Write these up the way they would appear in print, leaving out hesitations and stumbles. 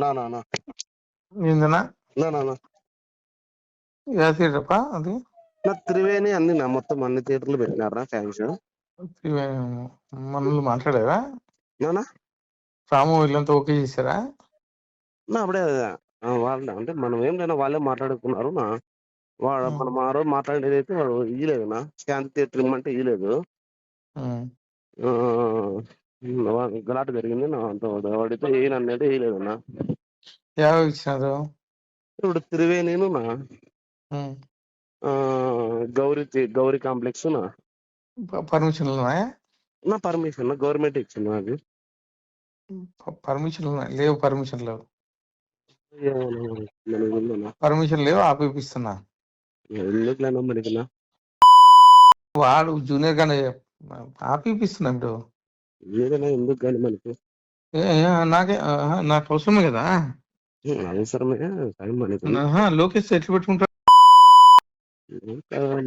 నా నా నా ఏందన్నా నా నా నా ఏ థియేటర్పా అది? నా త్రివేణి అన్ని నా మొత్తం అన్ని థియేటర్లు పెట్టినారా ఫ్యాన్స్ మనల్ని మాట్లాడారా? నానా రాము వీళ్ళంతా ఓకే చేశారా? నా అప్పుడే వాళ్ళు అంటే మనం ఏం లేనా వాళ్ళే మాట్లాడుకున్నారు నా వాడు మనం ఆ రోజు మాట్లాడేది అయితే వాడు ఇయ్యలేదు నా శాంతి థియేటర్ ఇమ్మంటే ఇయ్యలేదు. గలాట జరిగింది నా అంత వాడితే ఏనన్నది వేయలేదు నా. ఎవరు ఇచ్చినారు? ఇప్పుడు త్రివేణిను నా గౌరీ కాంప్లెక్స్ నా పర్మిషన్ నా పర్మిషన్ గవర్నమెంట్ ఇచ్చింది నాకు. పర్మిషన్ లేవు, పర్మిషన్ లేవు, పర్మిషన్ లేవు, ఆపిస్తున్నా. ఎందుకులేనా మనకినా వాడు జూనియర్ గానే ఆపిస్తున్నా ఇప్పుడు. ఏదైనా ఎందుకు కానీ మనకి నాకు అవసరమే కదా. అవసరమే మనకి లోకేష్ ఎట్లా పెట్టుకుంటారు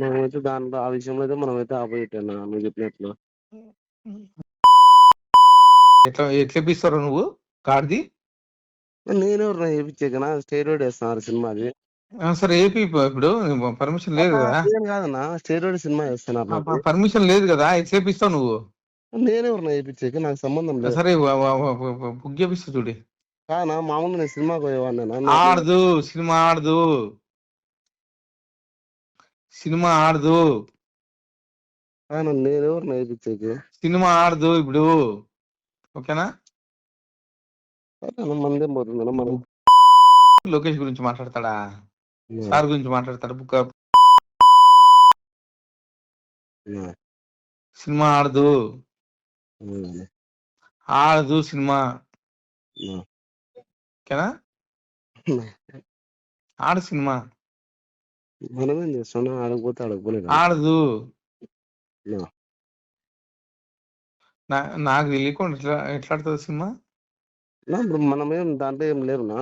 మనమైతే దాంట్లో ఆ విషయంలో అయితే మనమైతే ఆపోజిట్ అన్నా నువ్వు చెప్పినట్లు. ఎట్లా ఇప్పిస్తారో నువ్వు కార్ది? నేనెవరు వేయించాకనా స్టేరోయిడ్ వేస్తున్నారు సినిమాది. సరే ఏపీ ఇప్పుడు పర్మిషన్ లేదు కదా. కాదన్నా స్టేరోయిడ్ సినిమా వేస్తున్నారు, పర్మిషన్ లేదు కదా, ఎట్లా ఇప్పిస్తావు నువ్వు? నేనెవరు వేయించాక నాకు సంబంధం లేదు. సరే బుక్ చేపిస్తా చూడి. కానా మామూలుగా నేను సినిమాకి పోయేవాడినా. ఆడదు సినిమా, ఆడదు సినిమా, ఆడదు నేనెవరు వేయించాక సినిమా, ఆడదు ఇప్పుడు. ఓకేనా? మందేం పోతుందన్నా మనం. లోకేష్ గురించి మాట్లాడతాడా? సార్ గురించి మాట్లాడతాడు. బుక్ సినిమా ఆడదు, ఆడదు సినిమా. ఓకేనా? ఆడు సినిమా మనమేం చేస్తున్నా ఆడకపోతే ఆడకపోలేదు. ఆడదు. నాకు తెలియకుండా ఎట్లా ఆడుతుంది సినిమా? మనమేం దాంట్లో ఏం లేవునా,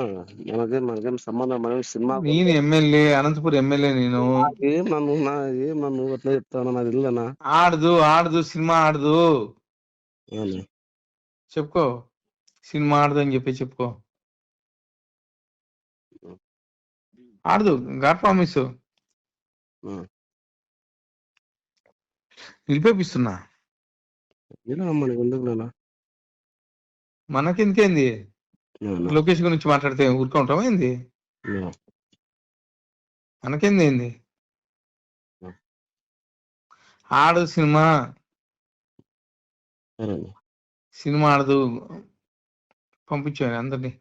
మనకేం సంబంధం. మనం సినిమా నేను ఎమ్మెల్యే, అనంతపురం ఎమ్మెల్యే. నేను ఏం నన్ను అట్లా చెప్తాను నాకు తెలియదనా. ఆడదు, ఆడదు సినిమా, ఆడదు. చెప్పుకో, సినిమా ఆడదు అని చెప్పి చెప్పుకో. ఆడదు, గాడ్ ప్రామిస్. నిలిపేపిస్తున్నా. మనకెందుకేంది? లోకేష్ గురించి మాట్లాడితే ఊరుకుంటావా ఏంది? మనకేంది ఏంది? ఆడు సినిమా, సినిమా ఆడదు. పంపించాను అందరినీ.